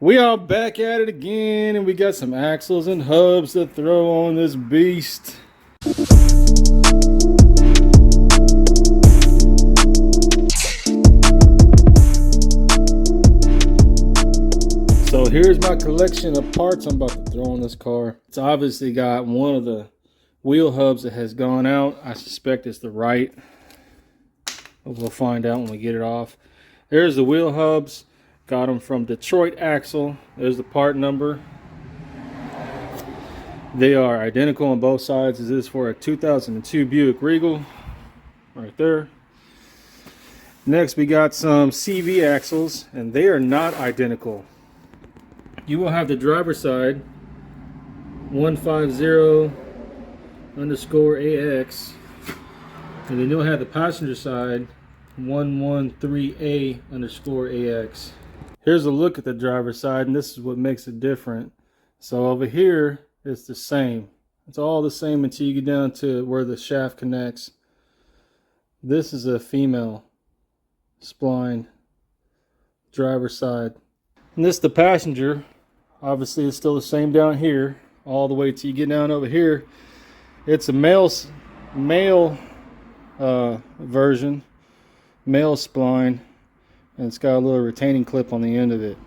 We are back at it again, and we got some axles and hubs to throw on this beast. So here's my collection of parts I'm about to throw on this car. It's obviously got one of the wheel hubs that has gone out. I suspect it's the right, but we'll find out when we get it off. There's the wheel hubs. Got them from Detroit Axle. There's the part number. They are identical on both sides. This is for a 2002 Buick Regal. Right there. Next we got some CV axles, and they are not identical. You will have the driver's side 150_AX, and then you'll have the passenger side 113A_AX. Here's a look at the driver's side, and this is what makes it different. So over here, it's the same. It's all the same until you get down to where the shaft connects. This is a female spline driver's side. And this is the passenger. Obviously, it's still the same down here, all the way till you get down over here. It's a male version, male spline. And it's got a little retaining clip on the end of it.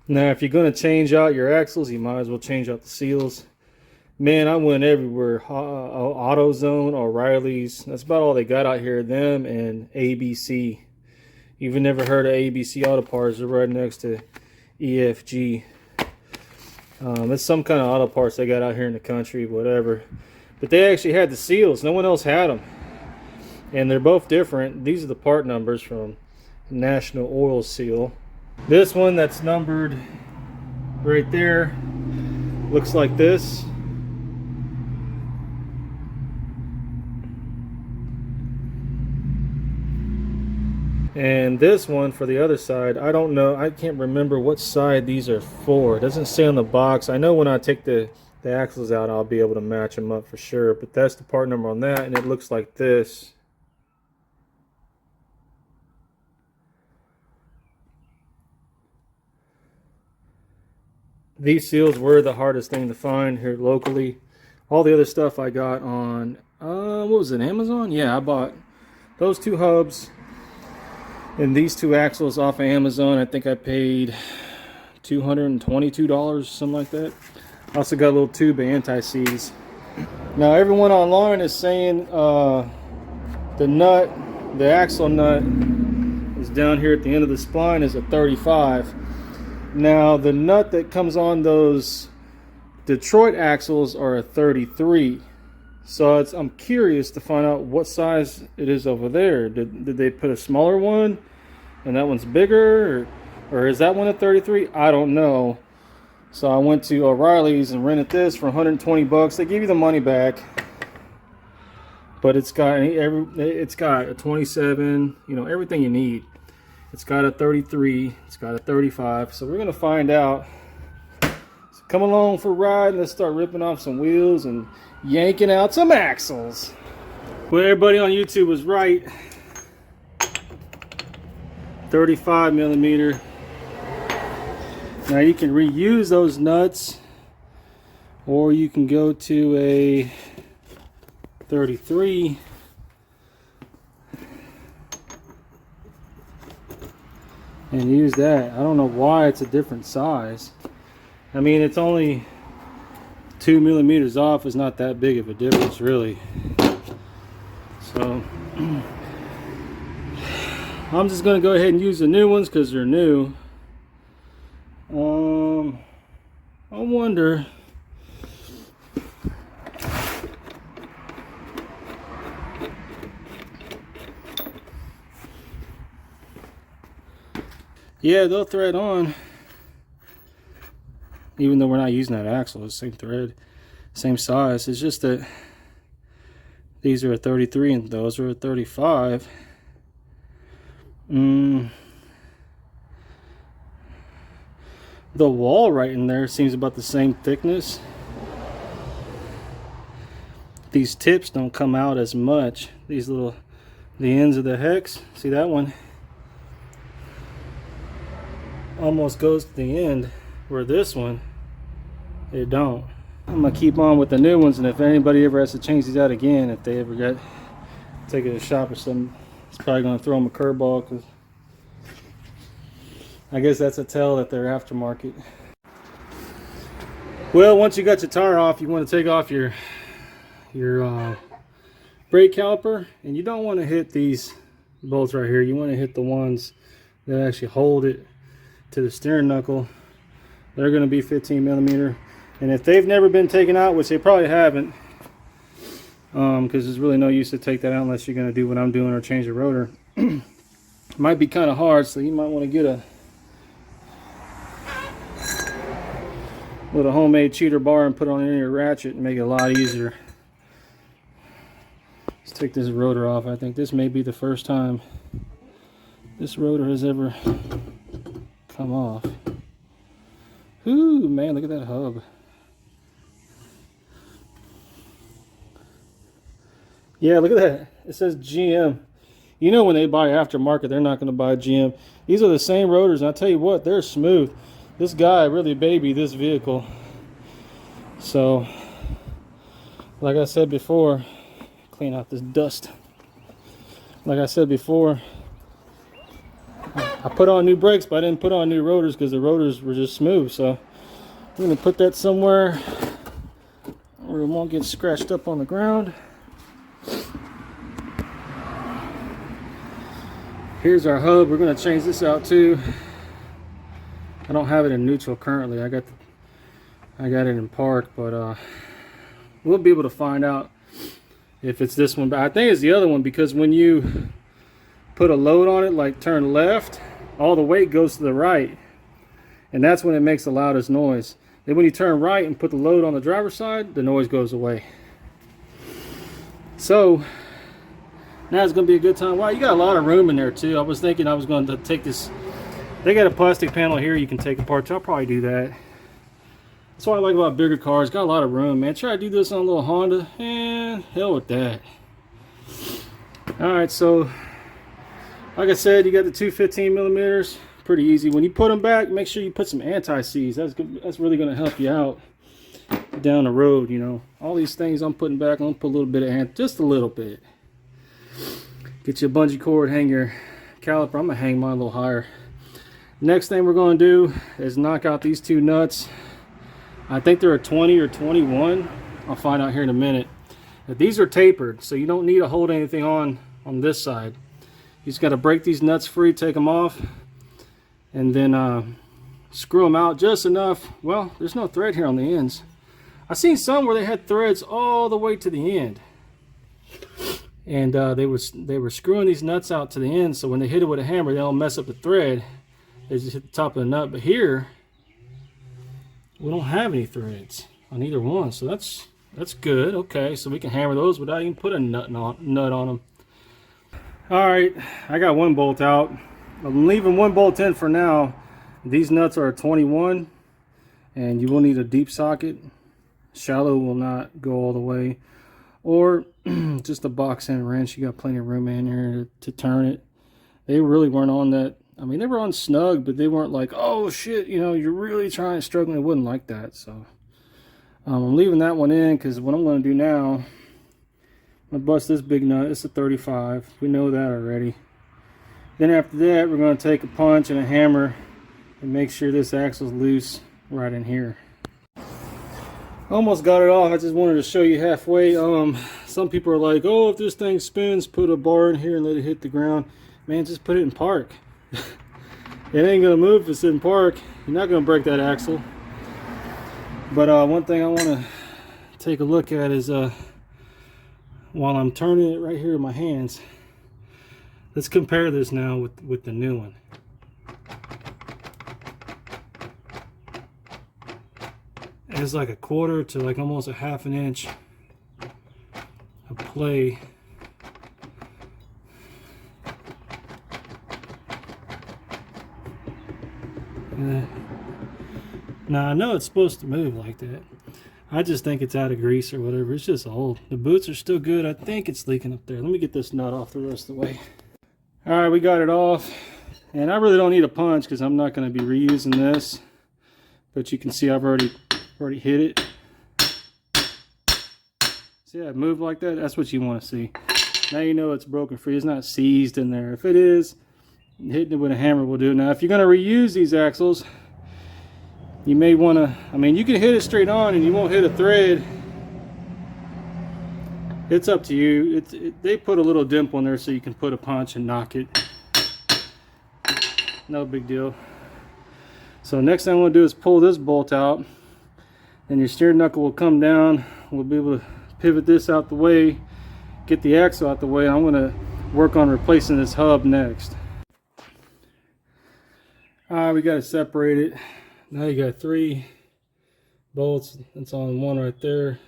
Now, if you're going to change out your axles, you might as well change out the seals. Man, I went everywhere. AutoZone, O'Reilly's. That's about all they got out here. Them and ABC. You've never heard of ABC Auto Parts. They're right next to EFG. It's some kind of auto parts they got out here in the country, whatever. But they actually had the seals. No one else had them. And they're both different. These are the part numbers from National Oil Seal. This one that's numbered right there looks like this. And this one for the other side, I don't know, I can't remember what side these are for. It doesn't say on the box. I know when I take the axles out, I'll be able to match them up for sure, but that's the part number on that, and it looks like this. These seals were the hardest thing to find here locally. All the other stuff I got on, what was it, Amazon? Yeah, I bought those two hubs and these two axles off of Amazon. I think I paid $222, something like that. I also got a little tube of anti-seize. Now everyone online is saying the axle nut is down here at the end of the spline is a 35. Now the nut that comes on those Detroit axles are a 33. So I'm curious to find out what size it is over there. Did they put a smaller one and that one's bigger, or is that one a 33? I don't know. So I went to O'Reilly's and rented this for 120 bucks. They give you the money back, but it's got a 27, you know, everything you need. It's got a 33, it's got a 35, so we're going to find out. So come along for a ride, and let's start ripping off some wheels and yanking out some axles. Well, everybody on YouTube was right. 35 millimeter. Now you can reuse those nuts, or you can go to a 33. And use that. I don't know why it's a different size. I mean, it's only 2 millimeters off. It's not that big of a difference, really. So I'm just gonna go ahead and use the new ones because they're new. I wonder. Yeah, they'll thread on, even though we're not using that axle. It's the same thread, same size. It's just that these are a 33 and those are a 35. The wall right in there seems about the same thickness. These tips don't come out as much. These little, the ends of the hex, see that one? Almost goes to the end. where this one, it don't. I'm gonna keep on with the new ones, and if anybody ever has to change these out again, if they ever take it to the shop or something, it's probably gonna throw them a curveball, because I guess that's a tell that they're aftermarket. Well, once you got your tire off, you want to take off your brake caliper, and you don't want to hit these bolts right here. You want to hit the ones that actually hold it to the steering knuckle. They're going to be 15 millimeter, and if they've never been taken out, which they probably haven't, because there's really no use to take that out unless you're going to do what I'm doing or change the rotor. It might be kind of hard, so you might want to get a little homemade cheater bar and put on your ratchet and make it a lot easier. Let's take this rotor off. I think this may be the first time this rotor has ever come off. Ooh, man, look at that hub. Yeah, look at that. It says GM. You know, when they buy aftermarket, they're not going to buy GM. These are the same rotors, and I'll tell you what, they're smooth. This guy really babied this vehicle. So, like I said before, clean out this dust. Like I said before, I put on new brakes, but I didn't put on new rotors because the rotors were just smooth. So, I'm going to put that somewhere where it won't get scratched up on the ground. Here's our hub. We're going to change this out too. I don't have it in neutral currently. I got it in park, but we'll be able to find out if it's this one. But I think it's the other one, because when you put a load on it, like turn left, all the weight goes to the right, and that's when it makes the loudest noise. Then when you turn right and put the load on the driver's side, the noise goes away. So now it's gonna be a good time. Wow, you got a lot of room in there too. I was thinking I was going to take this. They got a plastic panel here you can take apart, so I'll probably do that. That's what I like about bigger cars. Got a lot of room, man. Try to do this on a little Honda, and hell with that. Alright, so like I said, you got the two 15 millimeters. Pretty easy. When you put them back, make sure you put some anti-seize. That's really going to help you out down the road, you know. All these things I'm putting back, I'm going to put a little bit of just a little bit. Get you a bungee cord, hang your caliper. I'm going to hang mine a little higher. Next thing we're going to do is knock out these two nuts. I think they're a 20 or 21. I'll find out here in a minute. Now, these are tapered, so you don't need to hold anything on this side. You just got to break these nuts free, take them off, and then screw them out just enough. Well, there's no thread here on the ends. I've seen some where they had threads all the way to the end, and they were screwing these nuts out to the end, so when they hit it with a hammer, they don't mess up the thread. They just hit the top of the nut. But here we don't have any threads on either one, so that's good. Okay, so we can hammer those without even putting a nut on them. All right, I got one bolt out. I'm leaving one bolt in for now. These nuts are a 21, and you will need a deep socket. Shallow will not go all the way, or just a box end wrench. You got plenty of room in here to turn it. They really weren't on that. I mean, they were on snug, but they weren't like, oh shit, you know, you're really struggling. It wasn't like that. So I'm leaving that one in, because what I'm going to do now, I'm going to bust this big nut. It's a 35. We know that already. Then after that, we're going to take a punch and a hammer and make sure this axle's loose right in here. Almost got it off. I just wanted to show you halfway. Some people are like, oh, if this thing spins, put a bar in here and let it hit the ground. Man, just put it in park. It ain't gonna move if it's in park. You're not gonna break that axle. But one thing I want to take a look at is while I'm turning it right here in my hands, let's compare this now with the new one. It's like a quarter to like almost a half an inch of play. Now I know it's supposed to move like that. I just think it's out of grease or whatever. It's just old. The boots are still good. I think it's leaking up there. Let me get this nut off the rest of the way. All right, we got it off. And I really don't need a punch because I'm not going to be reusing this. but you can see I've already hit it. See how it moved like that? That's what you want to see. Now you know it's broken free. It's not seized in there. If it is, hitting it with a hammer will do. Now if you're going to reuse these axles, you may want to, I mean, you can hit it straight on and you won't hit a thread. It's up to you. They put a little dimple in there so you can put a punch and knock it. No big deal. So next thing I'm going to do is pull this bolt out. Then your steering knuckle will come down. We'll be able to pivot this out the way, get the axle out the way. I'm going to work on replacing this hub next. Alright, we got to separate it. Now you got 3 bolts. It's on one right there,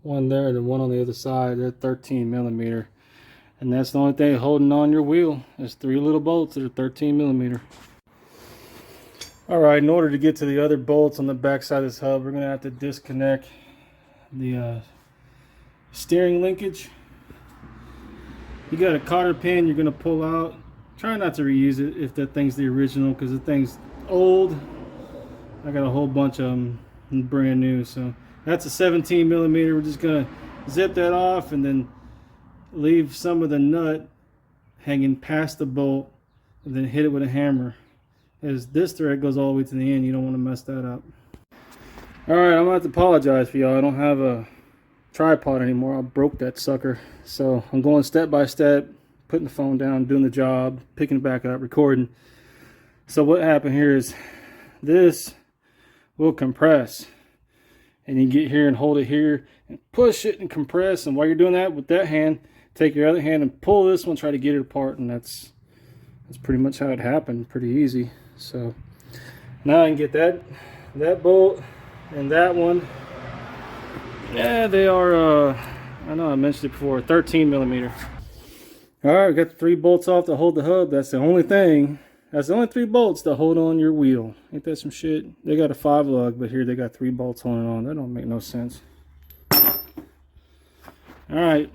one there, and then one on the other side. They're 13 millimeter, and that's the only thing holding on your wheel. There's 3 little bolts that are 13 millimeter. All right, in order to get to the other bolts on the back side of this hub, we're gonna have to disconnect the steering linkage. You got a cotter pin you're gonna pull out. Try not to reuse it if that thing's the original, because the thing's old. I got a whole bunch of them brand new. So that's a 17 millimeter. We're just gonna zip that off and then leave some of the nut hanging past the bolt, and then hit it with a hammer. As this thread goes all the way to the end, you don't want to mess that up. Alright, I'm gonna have to apologize for y'all. I don't have a tripod anymore. I broke that sucker. So I'm going step by step, putting the phone down, doing the job, picking it back up, recording. So what happened here is this will compress, and you get here and hold it here and push it and compress. And while you're doing that with that hand, take your other hand and pull this one, try to get it apart, and that's pretty much how it happened. Pretty easy. So now I can get that bolt and that one. Yeah, they are I know I mentioned it before, 13 millimeter. All right, we got the 3 bolts off to hold the hub. That's the only thing. That's the only 3 bolts to hold on your wheel. Ain't that some shit? They got a 5 lug, but here they got 3 bolts holding on. That don't make no sense. All right.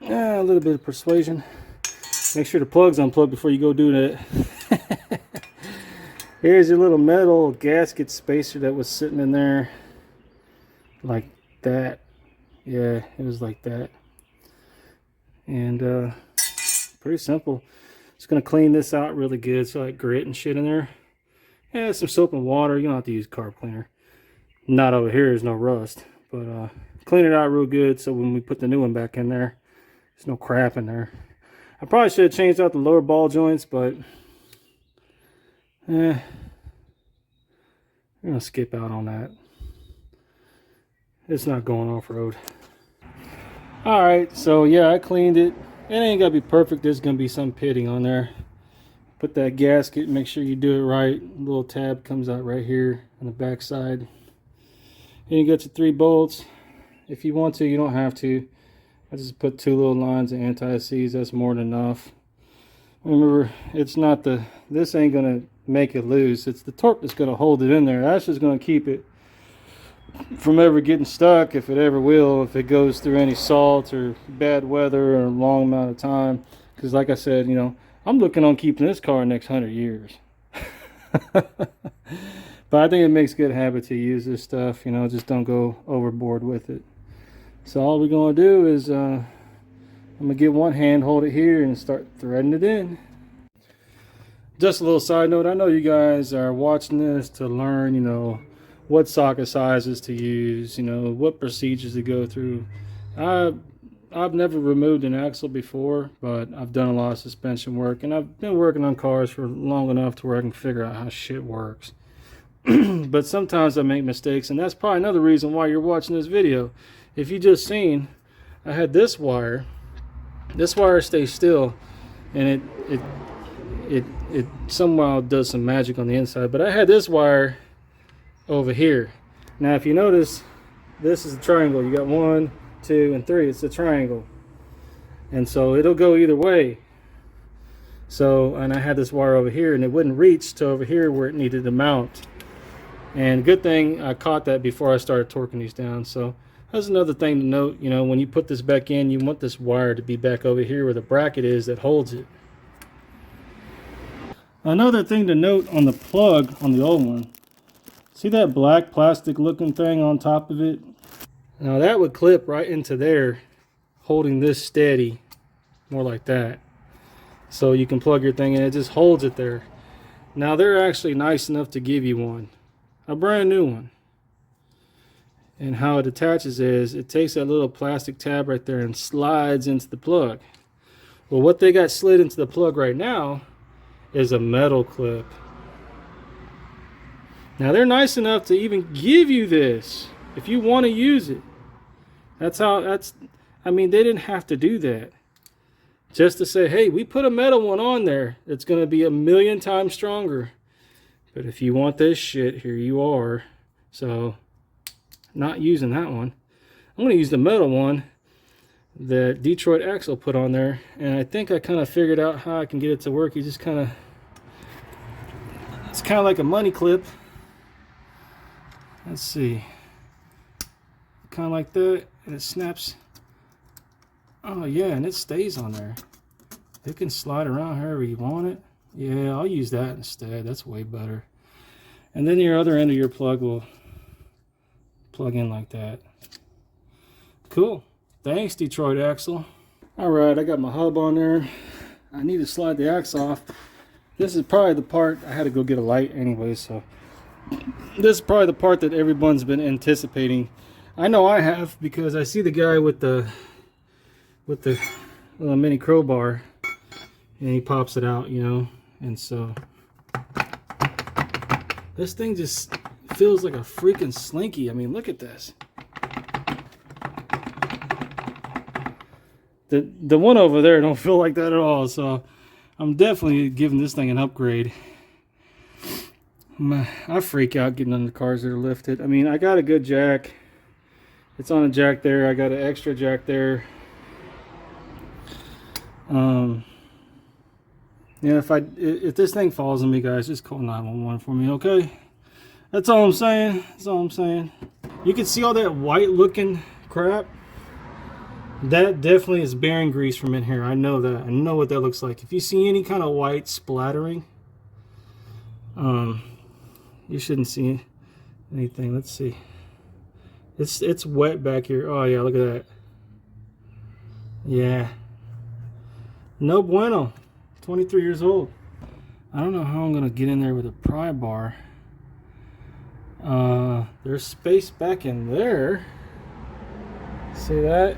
Yeah, a little bit of persuasion. Make sure the plug's unplugged before you go do that. Here's your little metal gasket spacer that was sitting in there like that. Yeah, it was like that. And pretty simple. Just gonna clean this out really good, so like grit and shit in there. Yeah, some soap and water. You don't have to use carb cleaner. Not over here, there's no rust. But clean it out real good so when we put the new one back in there, there's no crap in there. I probably should have changed out the lower ball joints, but we're gonna skip out on that. It's not going off-road. Alright, so yeah, I cleaned it. It ain't gotta be perfect. There's gonna be some pitting on there. Put that gasket, make sure you do it right. A little tab comes out right here on the back side. And you got your 3 bolts. If you want to, you don't have to. I just put 2 little lines of anti-seize. That's more than enough. Remember, it's not this ain't gonna make it loose. It's the torque that's gonna hold it in there. That's just gonna keep it from ever getting stuck, if it ever will, if it goes through any salt or bad weather or a long amount of time. Because like I said, you know, I'm looking on keeping this car next 100 years. But I think it makes good habit to use this stuff, you know, just don't go overboard with it. So all we're going to do is I'm going to get one hand, hold it here, and start threading it in. Just a little side note, I know you guys are watching this to learn, you know, what socket sizes to use, you know, what procedures to go through. I've never removed an axle before, but I've done a lot of suspension work, and I've been working on cars for long enough to where I can figure out how shit works. But sometimes I make mistakes, and that's probably another reason why you're watching this video. If you just seen, I had this wire stays still, and it somehow does some magic on the inside, but I had this wire over here. Now if you notice, this is a triangle. You got 1, 2, and 3. It's a triangle, and so it'll go either way. So, and I had this wire over here, and it wouldn't reach to over here where it needed to mount. And good thing I caught that before I started torquing these down. So That's another thing to note. You know, when you put this back in, you want this wire to be back over here where the bracket is that holds it. Another thing to note on the plug on the old one, see that black plastic looking thing on top of it? Now that would clip right into there, holding this steady, more like that. So you can plug your thing in, it just holds it there. Now they're actually nice enough to give you one, a brand new one. And how it attaches is, it takes that little plastic tab right there and slides into the plug. Well, what they got slid into the plug right now is a metal clip. Now they're nice enough to even give you this if you want to use it. I mean, they didn't have to do that. Just to say, hey, we put a metal one on there that's going to be 1,000,000 times stronger. But if you want this shit, here you are. So, not using that one. I'm going to use the metal one that Detroit Axle put on there. And I think I kind of figured out how I can get it to work. You just kind of, it's kind of like a money clip. Let's see. Kind of like that. And it snaps. Oh yeah, and it stays on there. It can slide around however you want it. Yeah, I'll use that instead. That's way better. And then your other end of your plug will plug in like that. Cool. Thanks, Detroit Axle. Alright, I got my hub on there. I need to slide the axle off. This is probably the part, I had to go get a light anyway, so this is probably the part that everyone's been anticipating. I know I have, because I see the guy with the little mini crowbar, and he pops it out, you know. And so this thing just feels like a freaking slinky. I mean, look at this. The one over there don't feel like that at all, so I'm definitely giving this thing an upgrade. I freak out getting under cars that are lifted. I mean, I got a good jack. It's on a jack there. I got an extra jack there. Yeah, if this thing falls on me, guys, just call 911 for me, okay? That's all I'm saying. That's all I'm saying. You can see all that white looking crap. That definitely is bearing grease from in here. I know that. I know what that looks like. If you see any kind of white splattering, you shouldn't see anything. Let's see. It's wet back here. Oh yeah, look at that. Yeah. No bueno. 23 years old. I don't know how I'm gonna get in there with a pry bar. There's space back in there. See that?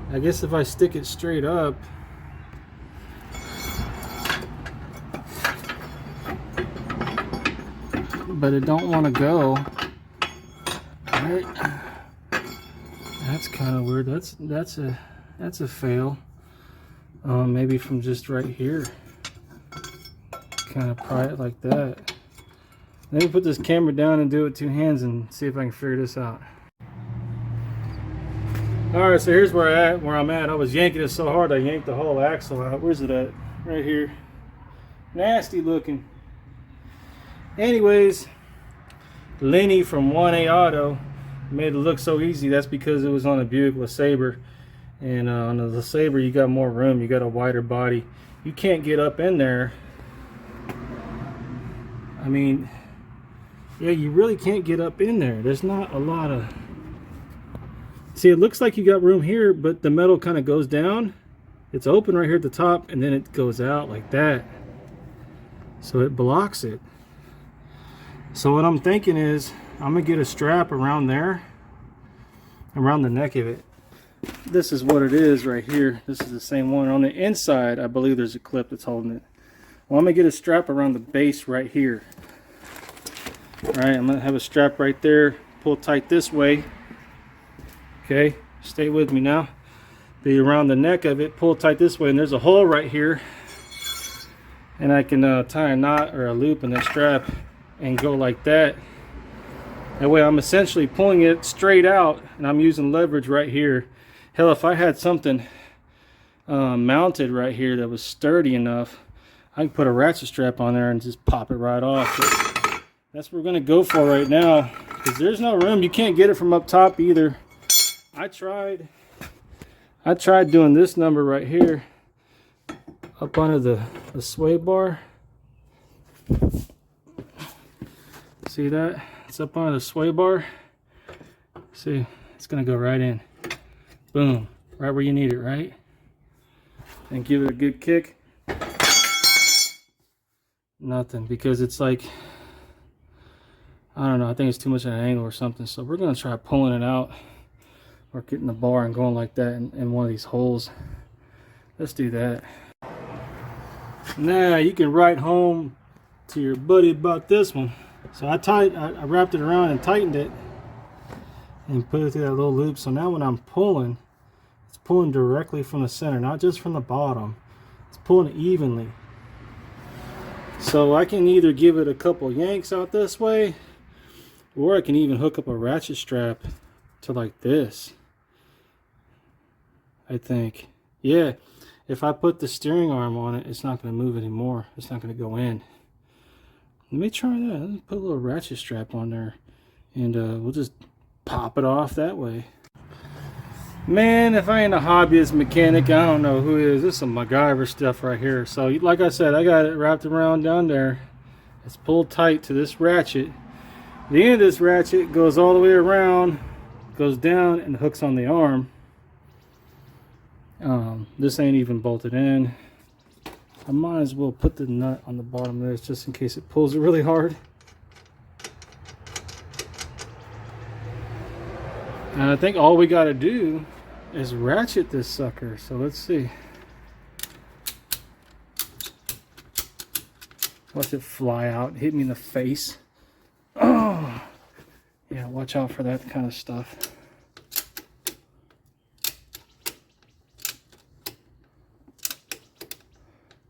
I guess if I stick it straight up. But it don't want to go. Right? That's kind of weird. That's a fail. Maybe from just right here. Kind of pry it like that. Let me put this camera down and do it with two hands and see if I can figure this out. Alright, so here's where I'm at. I was yanking it so hard I yanked the whole axle out. Where's it at? Right here. Nasty looking. Anyways, Lenny from 1A Auto made it look so easy. That's because it was on a Buick LeSabre. And on the LeSabre you got more room. You got a wider body. You can't get up in there. I mean, yeah, you really can't get up in there. There's not a lot of... See, it looks like you got room here, but the metal kind of goes down. It's open right here at the top, and then it goes out like that. So it blocks it. So what I'm thinking is, I'm going to get a strap around there, around the neck of it. This is what it is right here. This is the same one. On the inside, I believe there's a clip that's holding it. Well, I'm going to get a strap around the base right here. Alright, I'm going to have a strap right there. Pull tight this way. Okay, stay with me now. Be around the neck of it, pull tight this way, and there's a hole right here. And I can tie a knot or a loop in the strap and go like that. That way I'm essentially pulling it straight out, and I'm using leverage right here. Hell, if I had something mounted right here that was sturdy enough, I can put a ratchet strap on there and just pop it right off. But that's what we're going to go for right now, because there's no room. You can't get it from up top either. I tried doing this number right here up under the sway bar. See that? It's up under the sway bar. See, it's gonna go right in. Boom, right where you need it, right? And give it a good kick. Nothing, because it's like, I don't know, I think it's too much at an angle or something. So we're gonna try pulling it out or getting the bar and going like that in one of these holes. Let's do that. Now you can write home to your buddy about this one. So I wrapped it around and tightened it and put it through that little loop. So now when I'm pulling, it's pulling directly from the center, not just from the bottom. It's pulling evenly. So I can either give it a couple yanks out this way, or I can even hook up a ratchet strap to like this. I think. Yeah, if I put the steering arm on it, it's not going to move anymore. It's not going to go in. Let me try that. Let's put a little ratchet strap on there, and we'll just pop it off that way. Man, if I ain't a hobbyist mechanic, I don't know who is. This is some MacGyver stuff right here. So like I said, I got it wrapped around down there. It's pulled tight to this ratchet. The end of this ratchet goes all the way around, goes down and hooks on the arm. This ain't even bolted in. I might as well put the nut on the bottom of this just in case it pulls it really hard. And I think all we got to do is ratchet this sucker. So let's see. Watch it fly out, hit me in the face. Oh, yeah, watch out for that kind of stuff.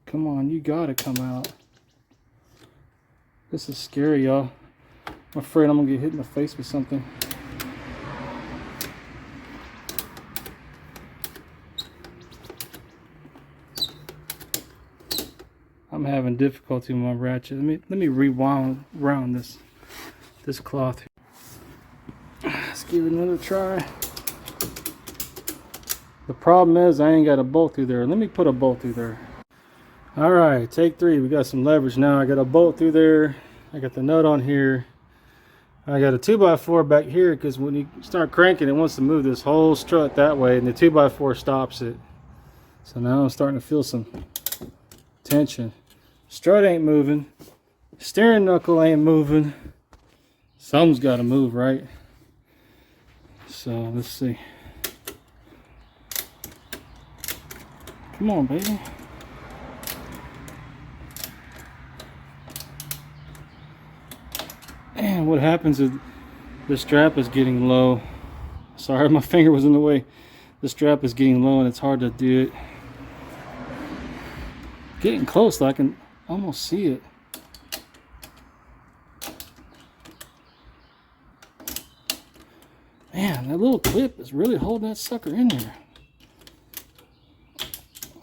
Come on, you gotta come out. This is scary, y'all. I'm afraid I'm gonna get hit in the face with something. I'm having difficulty with my ratchet. Let me rewound this cloth. Let's give it another try. The problem is I ain't got a bolt through there. Let me put a bolt through there. All right, take 3. We got some leverage now. I got a bolt through there. I got the nut on here. I got a 2x4 back here because when you start cranking, it wants to move this whole strut that way, and the 2x4 stops it. So now I'm starting to feel some tension. Strut ain't moving. Steering knuckle ain't moving. Something's got to move, right? So let's see. Come on, baby. And what happens is the strap is getting low. Sorry, my finger was in the way. The strap is getting low and it's hard to do it. Getting close, though. I can almost see it. Man, that little clip is really holding that sucker in there.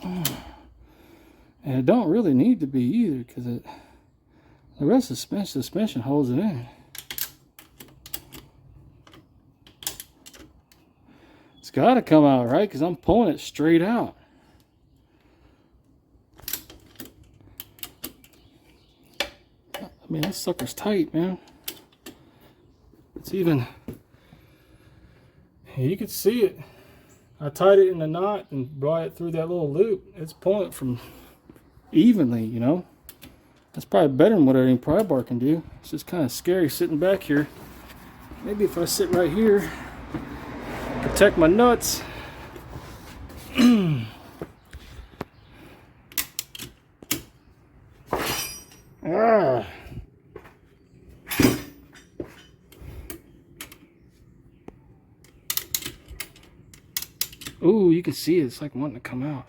And it don't really need to be either, because the rest of the suspension holds it in. It's got to come out, right? Because I'm pulling it straight out. I mean, that sucker's tight, man. It's even... You can see it. I tied it in the knot and brought it through that little loop. It's pulling it from evenly, you know. That's probably better than what any pry bar can do. It's just kind of scary sitting back here. Maybe if I sit right here, protect my nuts. Ah. Ooh, you can see it. It's like wanting to come out.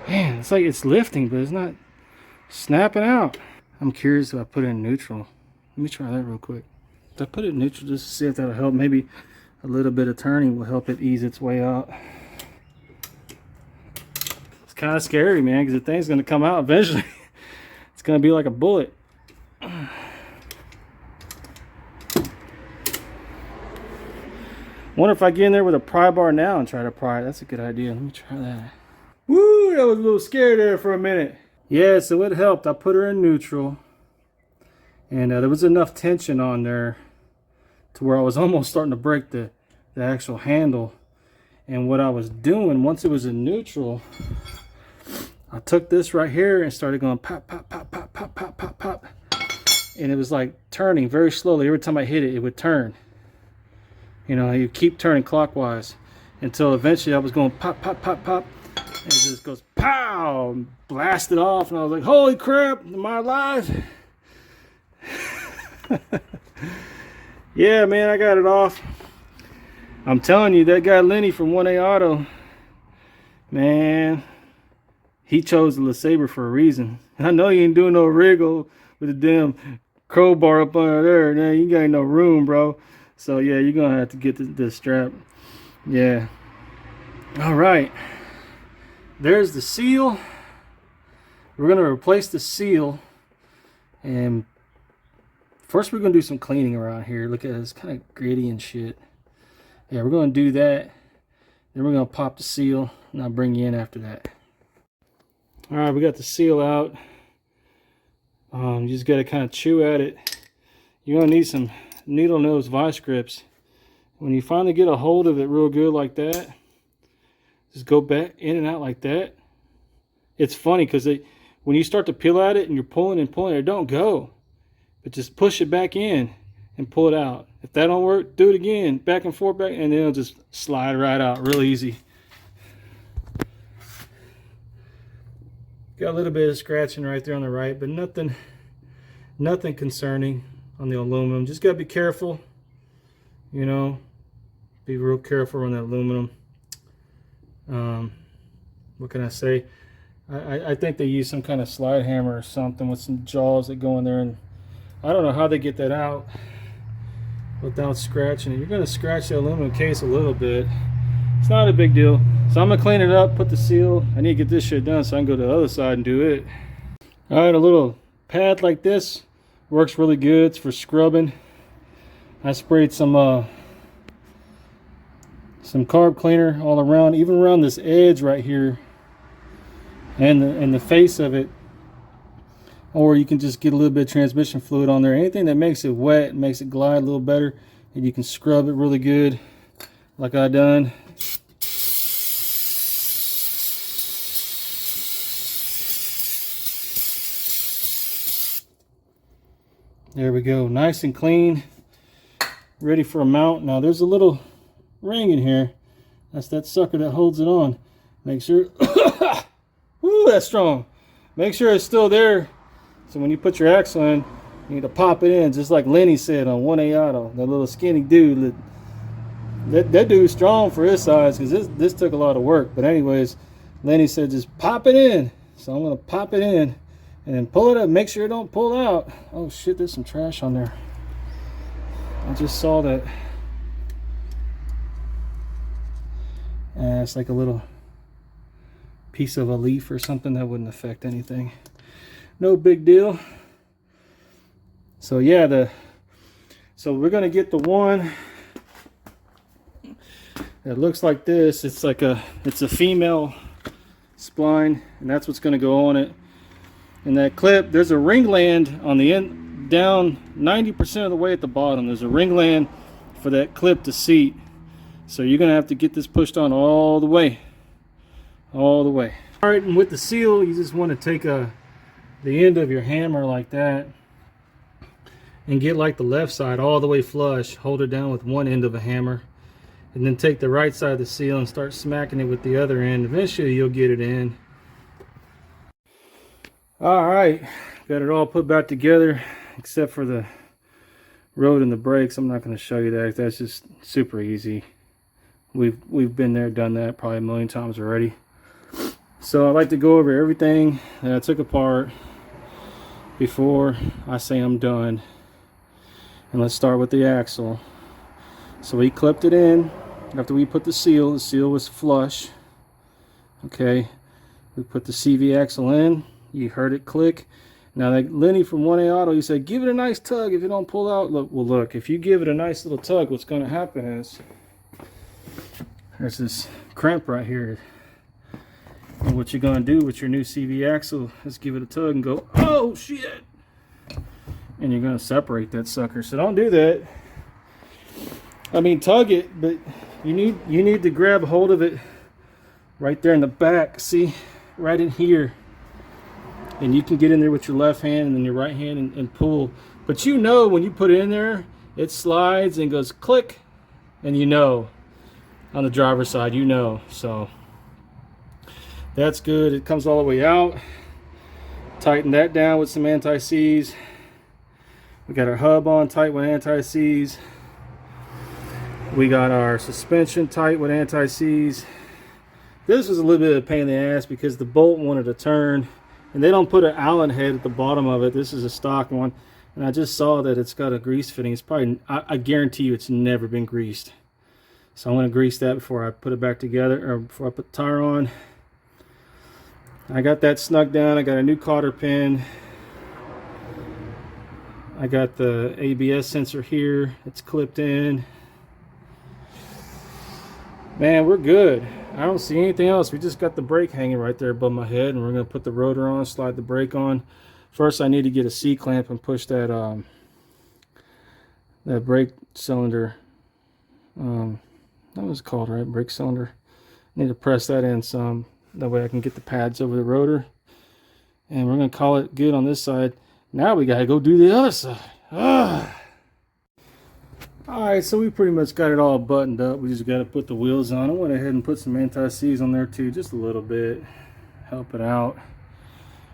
Man, it's like it's lifting, but it's not snapping out. I'm curious if I put it in neutral. Let me try that real quick. If I put it in neutral just to see if that'll help. Maybe a little bit of turning will help it ease its way out. It's kind of scary, man, because the thing's going to come out eventually. It's going to be like a bullet. Wonder if I get in there with a pry bar now and try to pry it. That's a good idea. Let me try that. Woo, that was a little scary there for a minute. Yeah, so it helped. I put her in neutral. And there was enough tension on there to where I was almost starting to break the actual handle. And what I was doing, once it was in neutral, I took this right here and started going pop, pop, pop, pop, pop, pop, pop, pop. And it was like turning very slowly. Every time I hit it, it would turn. You know, you keep turning clockwise until eventually I was going pop, pop, pop, pop. And it just goes pow, and blasted off. And I was like, holy crap, am I alive? Yeah, man, I got it off. I'm telling you, that guy Lenny from 1A Auto, man, he chose the LeSabre for a reason. I know you ain't doing no Regal with the damn crowbar up under there. Man, you got no room, bro. So yeah, you're gonna have to get this strap. Yeah. All right. There's the seal. We're gonna replace the seal, and first we're gonna do some cleaning around here. Look at it, it's kind of gritty and shit. Yeah, we're gonna do that. Then we're gonna pop the seal, and I'll bring you in after that. All right, we got the seal out. You just gotta kind of chew at it. You're gonna need some needle nose vice grips. When you finally get a hold of it real good like that, just go back in and out like that. It's funny because when you start to peel at it and you're pulling and pulling, it don't go. But just push it back in and pull it out. If that don't work, do it again, back and forth, back, and then it'll just slide right out real easy. Got a little bit of scratching right there on the right, but nothing concerning on the aluminum. Just gotta be careful, you know, be real careful on that aluminum. What can I say? I think they use some kind of slide hammer or something with some jaws that go in there, and I don't know how they get that out without scratching it. You're gonna scratch the aluminum case a little bit. It's not a big deal. So I'm gonna clean it up, put the seal. I need to get this shit done so I can go to the other side and do it. All right, a little pad like this works really good. It's for scrubbing. I sprayed some carb cleaner all around, even around this edge right here, and the face of it. Or you can just get a little bit of transmission fluid on there. Anything that makes it wet, makes it glide a little better, and you can scrub it really good, like I done. There we go, nice and clean, ready for a mount. Now there's a little ring in here. That's that sucker that holds it on. Make sure, woo, that's strong. Make sure it's still there. So when you put your axle in, you need to pop it in, just like Lenny said on 1A Auto. That little skinny dude, that dude's strong for his size, because this took a lot of work. But anyways, Lenny said just pop it in. So I'm gonna pop it in and then pull it up. Make sure it don't pull out. Oh shit, there's some trash on there. I just saw that. It's like a little piece of a leaf or something. That wouldn't affect anything. No big deal. So yeah, so we're gonna get the one that looks like this. It's a female spline, and that's what's gonna go on it. And that clip, there's a ringland on the end, down 90% of the way at the bottom. There's a ringland for that clip to seat. So you're gonna have to get this pushed on all the way. All the way. All right, and with the seal, you just want to take the end of your hammer like that and get like the left side all the way flush. Hold it down with one end of a hammer, and then take the right side of the seal and start smacking it with the other end. Eventually you'll get it in. All right, got it all put back together except for the road and the brakes. I'm not going to show you that. That's just super easy. We've been there, done that probably a million times already. So I like to go over everything that I took apart before I say I'm done. And let's start with the axle. So we clipped it in after we put the seal. The seal was flush. Okay, we put the CV axle in. You heard it click. Now, like Lenny from 1A Auto, he said, give it a nice tug if it don't pull out. Look, well, look, if you give it a nice little tug, what's going to happen is there's this cramp right here. And what you're going to do with your new CV axle is give it a tug and go, oh, shit. And you're going to separate that sucker. So don't do that. I mean, tug it, but you need to grab hold of it right there in the back. See, right in here. And you can get in there with your left hand and then your right hand and pull. But you know when you put it in there, it slides and goes click. And you know, on the driver's side, you know. So that's good. It comes all the way out. Tighten that down with some anti-seize. We got our hub on tight with anti-seize. We got our suspension tight with anti-seize. This was a little bit of a pain in the ass because the bolt wanted to turn. And they don't put an Allen head at the bottom of it. This is a stock one. And I just saw that it's got a grease fitting. It's probably, I guarantee you it's never been greased. So I'm going to grease that before I put it back together, or before I put the tire on. I got that snug down. I got a new cotter pin. I got the ABS sensor here. It's clipped in. Man, we're good. I don't see anything else. We just got the brake hanging right there above my head, and we're going to put the rotor on, slide the brake on. First, I need to get a C-clamp and push that that brake cylinder. That was called, right? Brake cylinder. I need to press that in some. That way I can get the pads over the rotor. And we're going to call it good on this side. Now we got to go do the other side. Alright, so we pretty much got it all buttoned up. We just got to put the wheels on. I went ahead and put some anti-seize on there too, just a little bit. Help it out.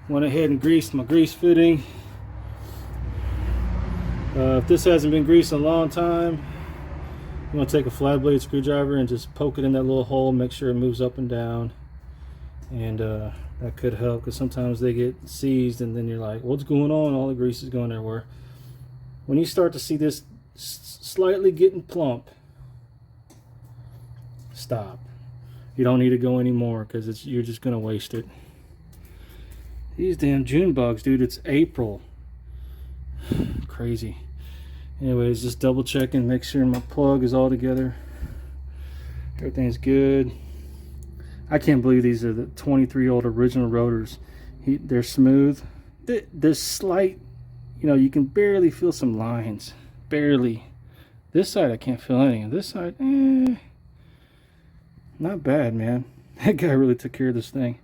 Went ahead and greased my grease fitting. If this hasn't been greased in a long time, you want to take a flat blade screwdriver and just poke it in that little hole, make sure it moves up and down. And that could help, because sometimes they get seized and then you're like, what's going on? All the grease is going everywhere. When you start to see this slightly getting plump, stop. You don't need to go anymore, because you're just going to waste it. These damn June bugs, dude. It's April. Crazy. Anyways, just double checking, make sure my plug is all together. Everything's good. I can't believe these are the 23-year-old original rotors. They're smooth. There's slight, you know, you can barely feel some lines. Barely. This side I can't feel any. This side, not bad, man. That guy really took care of this thing.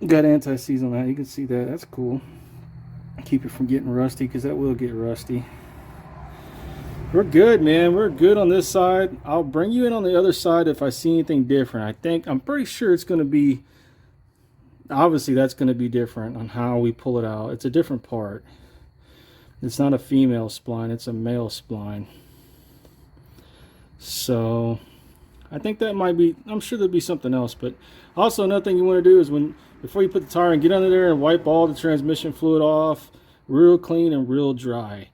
Got anti-seize on that. You can see that. That's cool. Keep it from getting rusty, because that will get rusty. We're good, man. We're good on this side. I'll bring you in on the other side if I see anything different. I'm pretty sure it's going to be, obviously that's going to be different on how we pull it out. It's a different part. It's not a female spline, it's a male spline. So I think that might be, I'm sure there'll be something else. But also another thing you want to do is before you put the tire in, get under there and wipe all the transmission fluid off real clean and real dry.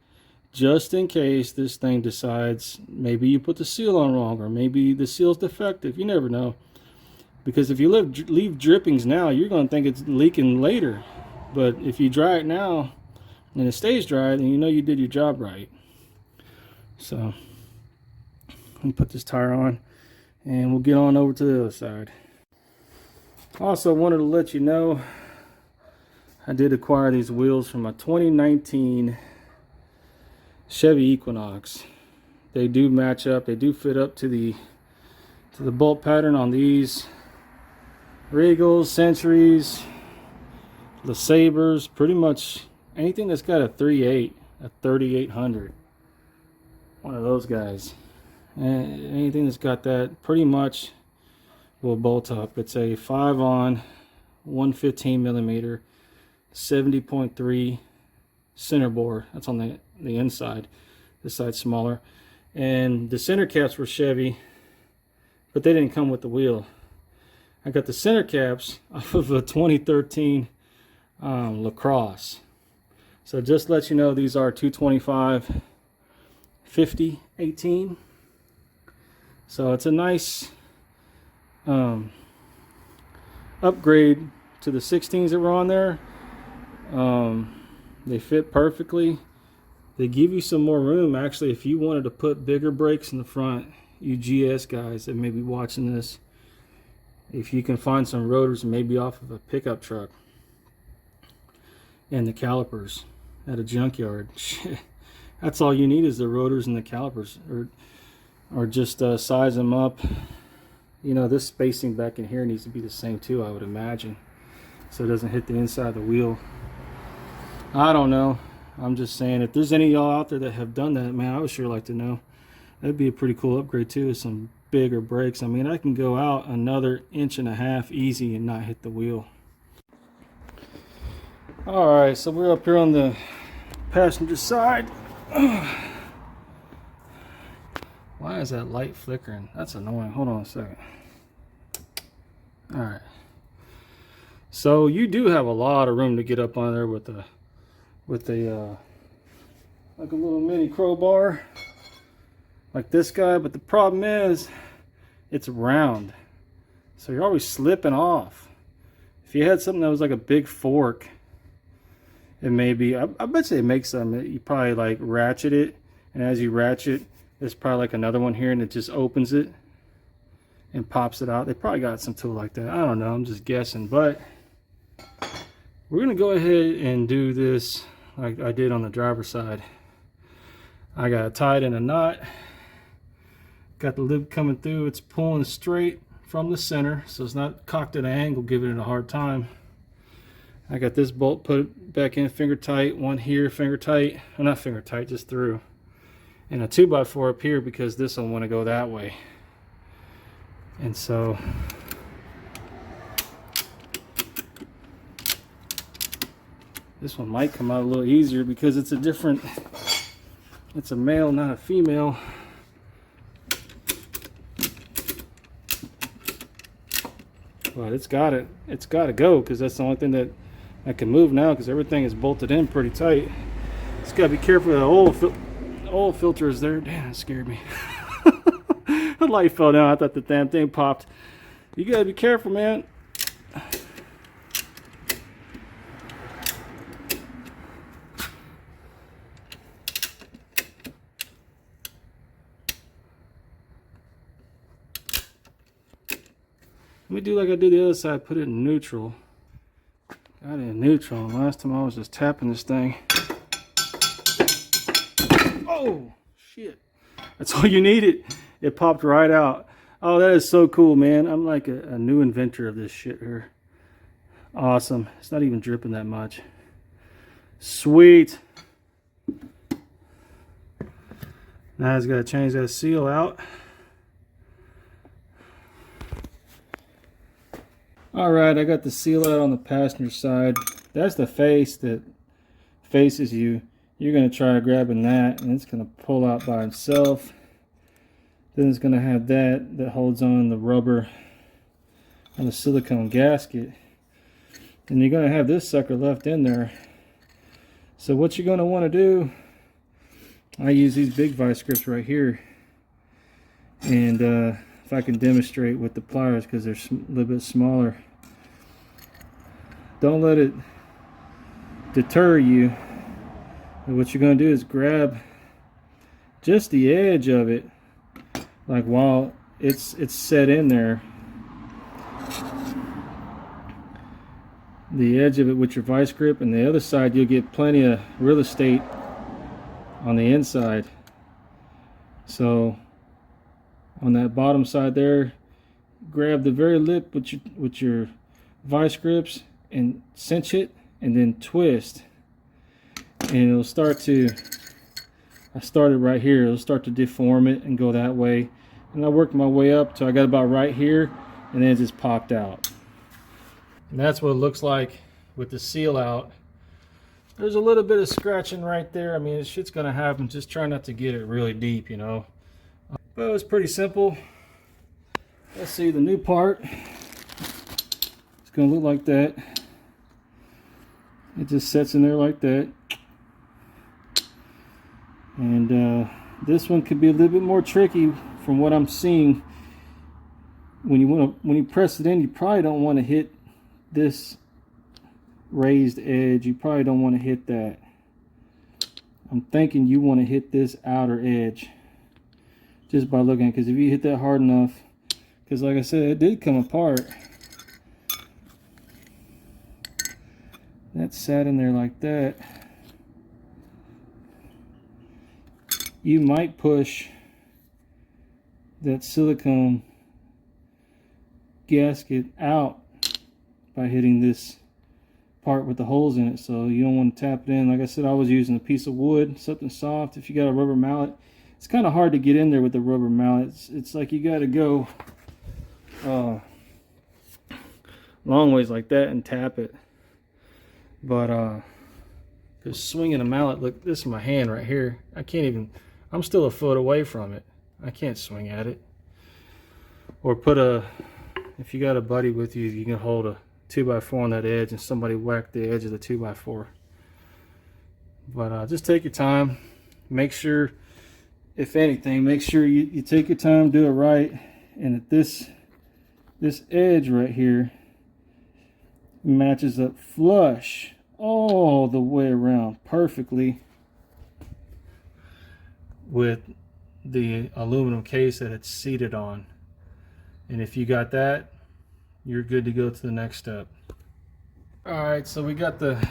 Just in case this thing decides, maybe you put the seal on wrong, or maybe the seal's defective. You never know. Because if you leave drippings now, you're going to think it's leaking later. But if you dry it now and it stays dry, then you know you did your job right. So I'm going to put this tire on and we'll get on over to the other side. Also wanted to let you know, I did acquire these wheels from a 2019 Chevy Equinox. They do match up. They do fit up to the bolt pattern on these Regals, Centuries, the Sabres, pretty much anything that's got a 3.8, a 3800. One of those guys. And anything that's got that pretty much will bolt up. It's a 5-on, 115 millimeter, 70.3 center bore. That's on the inside. This side's smaller. And the center caps were Chevy, but they didn't come with the wheel. I got the center caps off of a 2013 LaCrosse. So just to let you know, these are 225 50 18. So it's a nice upgrade to the 16s that were on there. They fit perfectly. They give you some more room actually if you wanted to put bigger brakes in the front. You GS guys that may be watching this, if you can find some rotors maybe off of a pickup truck and the calipers at a junkyard, that's all you need is the rotors and the calipers, or just size them up. You know, this spacing back in here needs to be the same too, I would imagine, so it doesn't hit the inside of the wheel. I don't know. I'm just saying, if there's any of y'all out there that have done that, man, I would sure like to know. That'd be a pretty cool upgrade too, with some bigger brakes. I mean, I can go out another 1.5 inches easy and not hit the wheel. Alright, so we're up here on the passenger side. Why is that light flickering? That's annoying. Hold on a second. Alright. So you do have a lot of room to get up on there with a like a little mini crowbar like this guy, but the problem is it's round, so you're always slipping off. If you had something that was like a big fork, it may be, I bet you it makes some, you probably like ratchet it, and as you ratchet, there's probably like another one here and it just opens it and pops it out. They probably got some tool like that. I don't know, I'm just guessing, but we're gonna go ahead and do this like I did on the driver's side. I got it tied in a knot, got the lip coming through, it's pulling straight from the center, so it's not cocked at an angle giving it a hard time. I got this bolt put back in finger tight, one here finger tight, well, not finger tight, just through, and a 2x4 up here because this one want to go that way. And so this one might come out a little easier because it's a different, it's a male, not a female. But it's got to go, because that's the only thing that I can move now, because everything is bolted in pretty tight. Just got to be careful. The oil filter is there. Damn, that scared me. The light fell down. I thought the damn thing popped. You got to be careful, man. Let me do like I did the other side, put it in neutral. Got it in neutral. Last time I was just tapping this thing. Oh, shit. That's all you needed. It popped right out. Oh, that is so cool, man. I'm like a new inventor of this shit here. Awesome. It's not even dripping that much. Sweet. Now I just got to change that seal out. Alright, I got the seal out on the passenger side. That's the face that faces you. You're going to try grabbing that, and it's going to pull out by itself. Then it's going to have that holds on the rubber on the silicone gasket. And you're going to have this sucker left in there. So what you're going to want to do, I use these big vice grips right here. And if I can demonstrate with the pliers, because they're a little bit smaller. Don't let it deter you. And what you're going to do is grab just the edge of it, like while it's set in there. The edge of it with your vice grip, and the other side you'll get plenty of real estate on the inside. So on that bottom side there, grab the very lip with your vice grips and cinch it, and then twist, and it'll start to, I started right here, it'll start to deform it and go that way, and I worked my way up till I got about right here, and then it just popped out. And that's what it looks like with the seal out. There's a little bit of scratching right there. I mean, shit's gonna happen. Just try not to get it really deep, you know. But it's pretty simple. Let's see the new part. It's gonna look like that. It just sets in there like that. And this one could be a little bit more tricky from what I'm seeing. When you press it in, you probably don't want to hit this raised edge. You probably don't want to hit that. I'm thinking you want to hit this outer edge just by looking, because if you hit that hard enough, because like I said, it did come apart. That sat in there like that. You might push that silicone gasket out by hitting this part with the holes in it, so you don't want to tap it in. Like I said, I was using a piece of wood, something soft. If you got a rubber mallet, it's kind of hard to get in there with the rubber mallet. It's like you got to go long ways like that and tap it. But because swinging a mallet, look, this is my hand right here. I can't even, I'm still a foot away from it. I can't swing at it. Or put a, if you got a buddy with you, you can hold a 2x4 on that edge and somebody whack the edge of the 2x4. But just take your time. Make sure, if anything, make sure you take your time, do it right, and that this edge right here matches up flush all the way around perfectly with the aluminum case that it's seated on. And if you got that, you're good to go to the next step. Alright, so we got the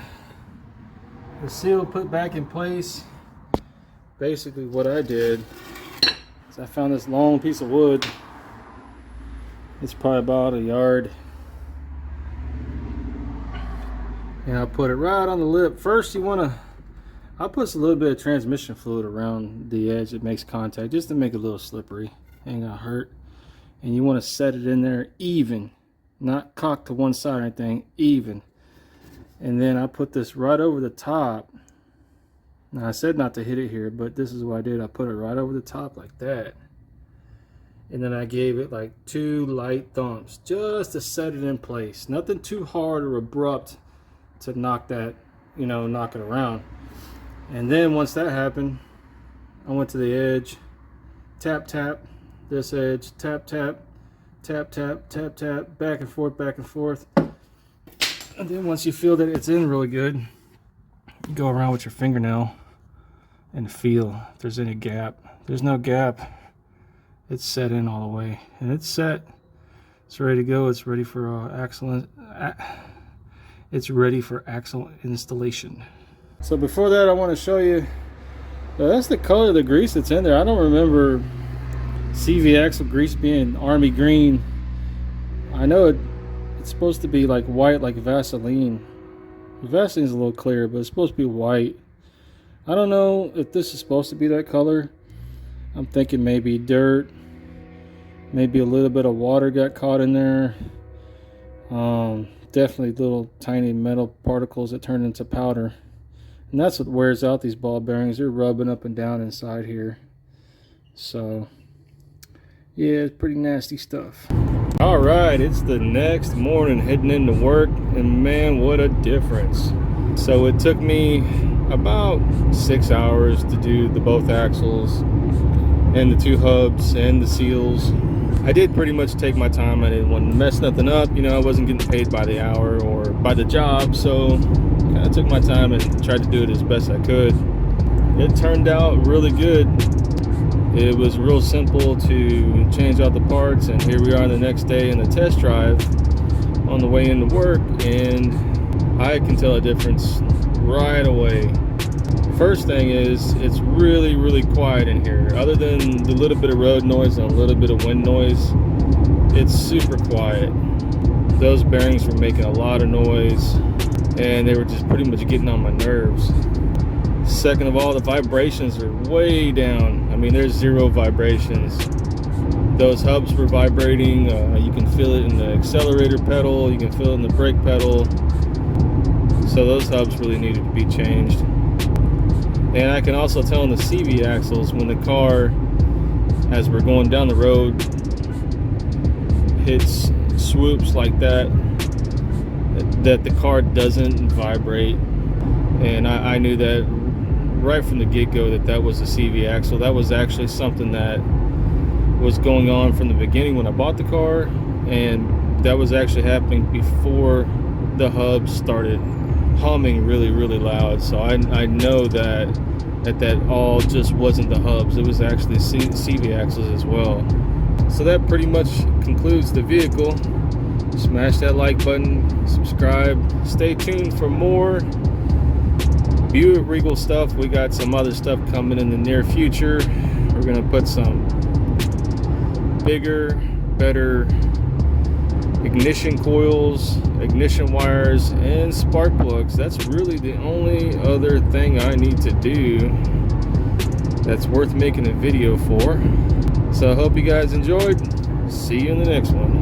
seal put back in place. Basically what I did is I found this long piece of wood. It's probably about a yard. And I put it right on the lip. First you want to, I'll put a little bit of transmission fluid around the edge that makes contact, just to make it a little slippery. Ain't gonna hurt. And you want to set it in there even. Not cocked to one side or anything, even. And then I put this right over the top. Now I said not to hit it here, but this is what I did. I put it right over the top like that. And then I gave it like 2 light thumps just to set it in place. Nothing too hard or abrupt to knock that, you know, knock it around. And then once that happened, I went to the edge, tap, tap, this edge, tap, tap, tap, tap, tap, tap, back and forth, back and forth. And then once you feel that it's in really good, you go around with your fingernail and feel if there's any gap. There's no gap. It's set in all the way, and it's set. It's ready to go. It's ready for axle. It's ready for axle installation. So before that, I want to show you. That's the color of the grease that's in there. I don't remember CV axle grease being army green. I know it's supposed to be like white, like Vaseline. Vaseline's a little clear, but it's supposed to be white. I don't know if this is supposed to be that color. I'm thinking maybe dirt, maybe a little bit of water got caught in there. Definitely little tiny metal particles that turn into powder. And that's what wears out these ball bearings. They're rubbing up and down inside here. So yeah, it's pretty nasty stuff. All right, it's the next morning heading into work, and man, what a difference. So it took me about 6 hours to do the both axles and the 2 hubs and the seals. I did pretty much take my time. I didn't want to mess nothing up. You know, I wasn't getting paid by the hour or by the job, so kind of took my time and tried to do it as best I could. It turned out really good. It was real simple to change out the parts, and here we are the next day in the test drive on the way into work, and I can tell a difference right away. First thing is, it's really quiet in here. Other than the little bit of road noise and a little bit of wind noise, it's super quiet. Those bearings were making a lot of noise, and they were just pretty much getting on my nerves. Second of all, the vibrations are way down. I mean, there's 0 vibrations. Those hubs were vibrating. You can feel it in the accelerator pedal. You can feel it in the brake pedal. So those hubs really needed to be changed. And I can also tell in the CV axles when the car, as we're going down the road, hits swoops like that, that the car doesn't vibrate. And I knew that right from the get-go that was a CV axle. That was actually something that was going on from the beginning when I bought the car, and that was actually happening before the hubs started humming really, really loud. So I know that all just wasn't the hubs. It was actually CV axles as well. So that pretty much concludes the vehicle. Smash that like button, subscribe, stay tuned for more Buick Regal stuff. We got some other stuff coming in the near future. We're gonna put some bigger, better ignition coils, ignition wires, and spark plugs. That's really the only other thing I need to do that's worth making a video for. So I hope you guys enjoyed. See you in the next one.